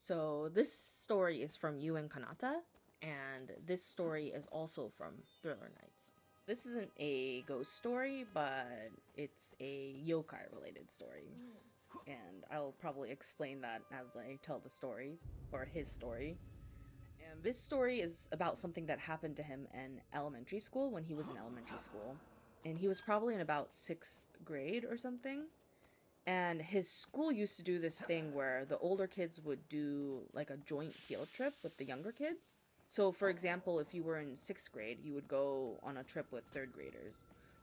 So this story is from Yuen Kanata, and this story is also from Thriller Nights. This isn't a ghost story, but it's a yokai related story. And I'll probably explain that as I tell the story, or his story. And this story is about something that happened to him in elementary school when he was in elementary school. And he was probably in about sixth grade or something. And his school used to do this thing where the older kids would do like a joint field trip with the younger kids. So, for example, if you were in sixth grade, you would go on a trip with third graders.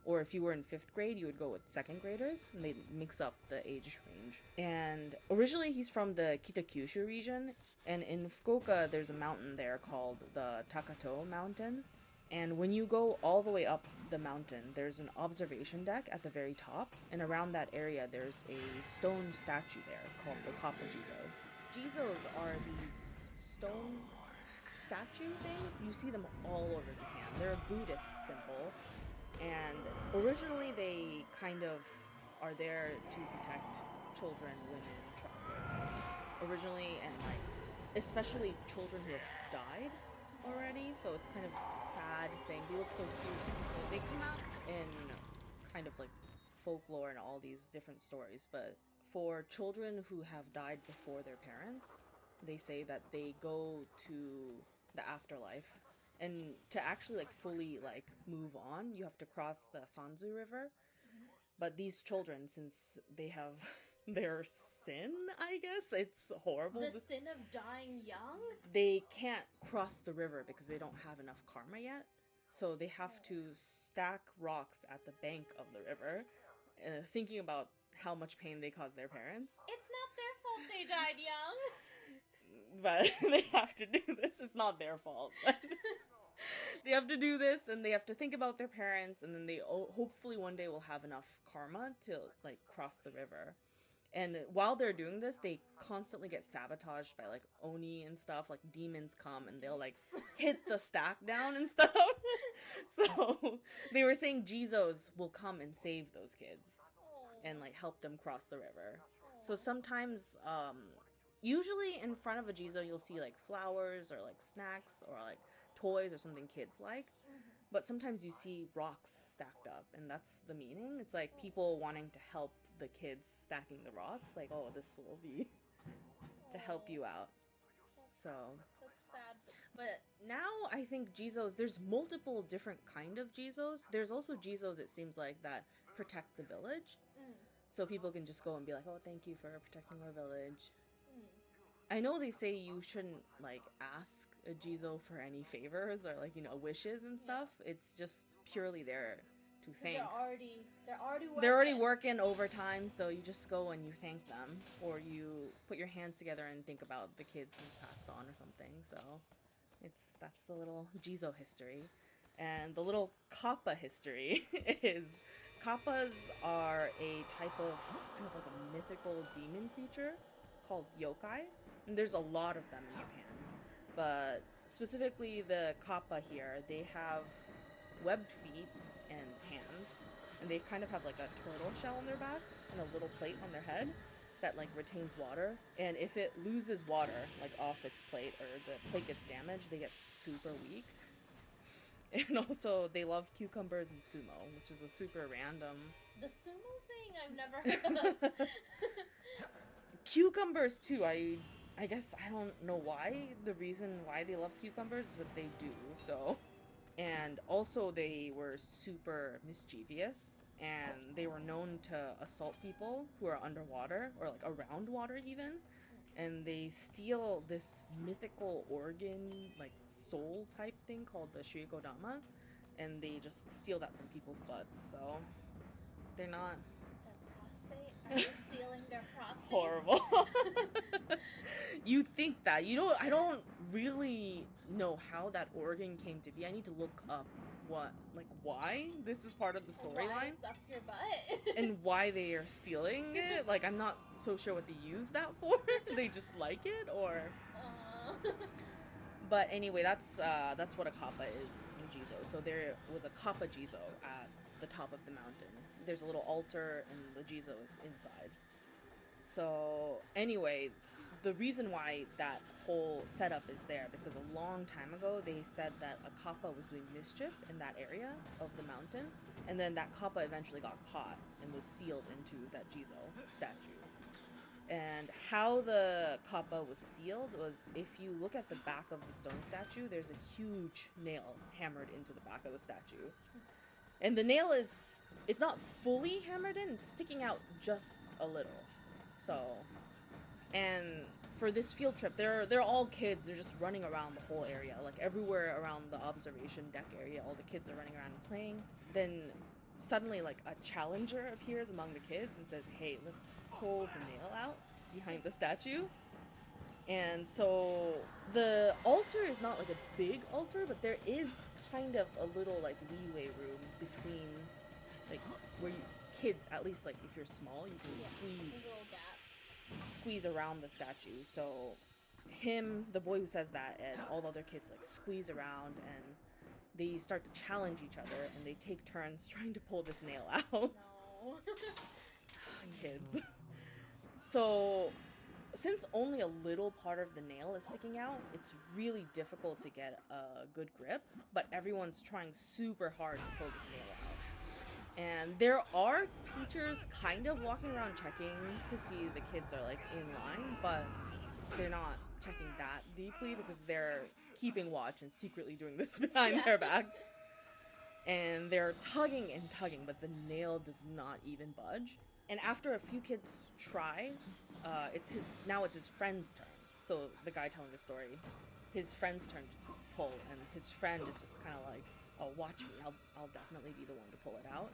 Or if you were in fifth grade, you would go with second graders, and they'd mix up the age range. And originally, he's from the Kitakyushu region, and in Fukuoka, there's a mountain there called the Takato Mountain. And when you go all the way up the mountain, there's an observation deck at the very top, and around that area, there's a stone statue there called the Kappa Jizo. Jizos are these stone statue things. You see them all over Japan. They're a Buddhist symbol, and originally they kind of are there to protect children, women, travelers. Originally, and like especially children who have died already, so it's kind of a sad thing. They look so cute. So they come out in kind of like folklore and all these different stories, but for children who have died before their parents, they say that they go to the afterlife, and to actually like fully like move on, you have to cross the Sanzu River. But these children, since they have their sin, I guess, it's horrible. The sin of dying young? They can't cross the river because they don't have enough karma yet. So they have to stack rocks at the bank of the river, thinking about how much pain they cause their parents. It's not their fault they died young. But they have to do this. It's not their fault. But they have to do this, and they have to think about their parents, and then they hopefully one day will have enough karma to like cross the river. And while they're doing this, they constantly get sabotaged by like oni and stuff. Like demons come and they'll like hit the stack down and stuff. So they were saying Jizos will come and save those kids and like help them cross the river. So sometimes, usually in front of a Jizo, you'll see like flowers or like snacks or like toys or something kids like. But sometimes you see rocks stacked up, and that's the meaning. It's like people wanting to help the kids stacking the rocks. Like, oh, this will be to help you out. So That's sad. but now I think Jizos, there's multiple different kind of Jizos. There's also Jizos, it seems like, that protect the village. So people can just go and be like, oh, thank you for protecting our village. I know they say you shouldn't, like, ask a Jizo for any favors or, like, you know, wishes and stuff. It's just purely there to thank. They're already working. They're already working overtime, so you just go and you thank them. Or you put your hands together and think about the kids who passed on or something. So that's the little Jizo history. And the little Kappa history is Kappas are a type of kind of like a mythical demon creature called yokai. And there's a lot of them in Japan. But specifically the Kappa here, they have webbed feet and hands. And they kind of have like a turtle shell on their back and a little plate on their head that like retains water. And if it loses water like off its plate or the plate gets damaged, they get super weak. And also, they love cucumbers and sumo, which is a super random. The sumo thing I've never heard of. Cucumbers too. I guess I don't know why, the reason why they love cucumbers, but they do. So, and also they were super mischievous, and they were known to assault people who are underwater or like around water even. And they steal this mythical organ, like soul type thing called the Shuikodama, and they just steal that from people's butts. So they're not Their prostate? Are they stealing their prostate? horrible. You think that. I don't really know how that organ came to be. I need to look up why this is part of the Why storyline. it's up your butt? And why they are stealing it. Like, I'm not so sure what they use that for. They just like it, or... But anyway, that's what a kappa is in Jizo. So there was a kappa Jizo at the top of the mountain. There's a little altar, and the Jizo is inside. So anyway, the reason why that whole setup is there, because a long time ago they said that a kappa was doing mischief in that area of the mountain, and then that kappa eventually got caught and was sealed into that Jizo statue. And how the kappa was sealed was, if you look at the back of the stone statue, there's a huge nail hammered into the back of the statue. And the nail it's not fully hammered in, it's sticking out just a little. So, and for this field trip, they're all kids. They're just running around the whole area, like everywhere around the observation deck area. All the kids are running around and playing. Then suddenly, like, a challenger appears among the kids and says, "Hey, let's pull the nail out behind the statue." And so the altar is not like a big altar, but there is kind of a little like leeway room between, like, where kids, at least like if you're small, you can There's a little gap. squeeze around the statue. So him, the boy who says that, and all the other kids like squeeze around, and they start to challenge each other, and they take turns trying to pull this nail out. No. Kids. So since only a little part of the nail is sticking out, it's really difficult to get a good grip, but everyone's trying super hard to pull this nail out. And there are teachers kind of walking around checking to see the kids are like in line, but they're not checking that deeply because they're keeping watch and secretly doing this behind their backs. And they're tugging and tugging, but the nail does not even budge. And after a few kids try, it's his friend's turn. So the guy telling the story, his friend's turn to pull, and his friend is just kind of like, "Oh, watch me! I'll definitely be the one to pull it out."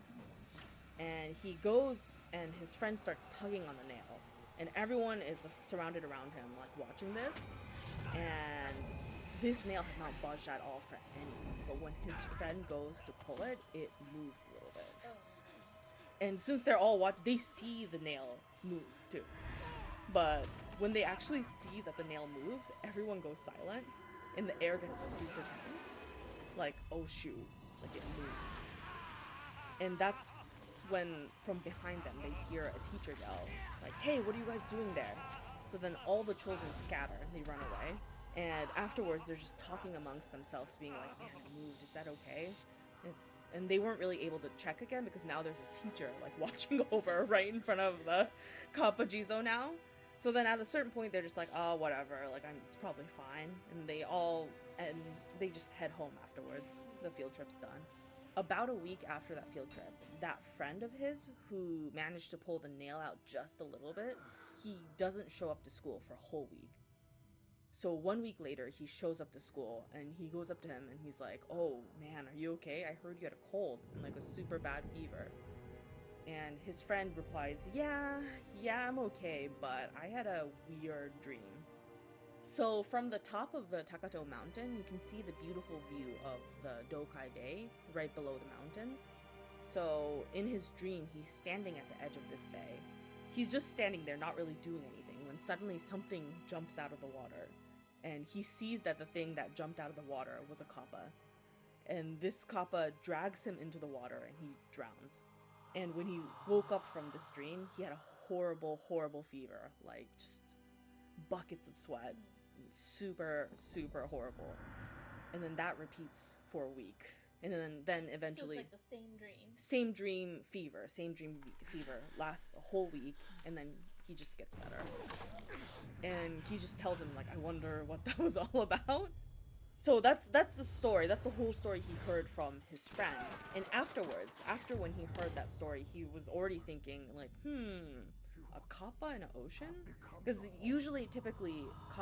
And he goes, and his friend starts tugging on the nail, and everyone is just surrounded around him, like watching this. And this nail has not budged at all for anyone. But when his friend goes to pull it, it moves a little bit. And since they're all watching, they see the nail move too. But when they actually see that the nail moves, everyone goes silent, and the air gets super tense. Like, oh shoot, like it moved. And that's when, from behind them, they hear a teacher yell, like, "Hey, what are you guys doing there?" So then all the children scatter, and they run away. And afterwards, they're just talking amongst themselves, being like, "Man, it moved, is that okay?" And they weren't really able to check again because now there's a teacher like watching over right in front of the Kappa Jizo now. So then at a certain point they're just like, "Oh, whatever, like it's probably fine." And they just head home afterwards. The field trip's done. About a week after that field trip, that friend of his who managed to pull the nail out just a little bit, he doesn't show up to school for a whole week. So 1 week later, he shows up to school, and he goes up to him, and he's like, "Oh, man, are you okay? I heard you had a cold and, like, a super bad fever." And his friend replies, yeah, I'm okay, but I had a weird dream." So from the top of the Takato mountain, you can see the beautiful view of the Dokai Bay right below the mountain. So in his dream, he's standing at the edge of this bay. He's just standing there, not really doing anything, when suddenly something jumps out of the water. And he sees that the thing that jumped out of the water was a kappa. And this kappa drags him into the water and he drowns. And when he woke up from this dream, he had a horrible, horrible fever. Like, just buckets of sweat. Super, super horrible. And then that repeats for a week. And then eventually... So it's like the same dream. Same dream fever lasts a whole week, and then he just gets better. And he just tells him, like, "I wonder what that was all about." So that's the story. That's the whole story he heard from his friend. And afterwards, after when he heard that story, he was already thinking, like, a kappa in an ocean? Because typically,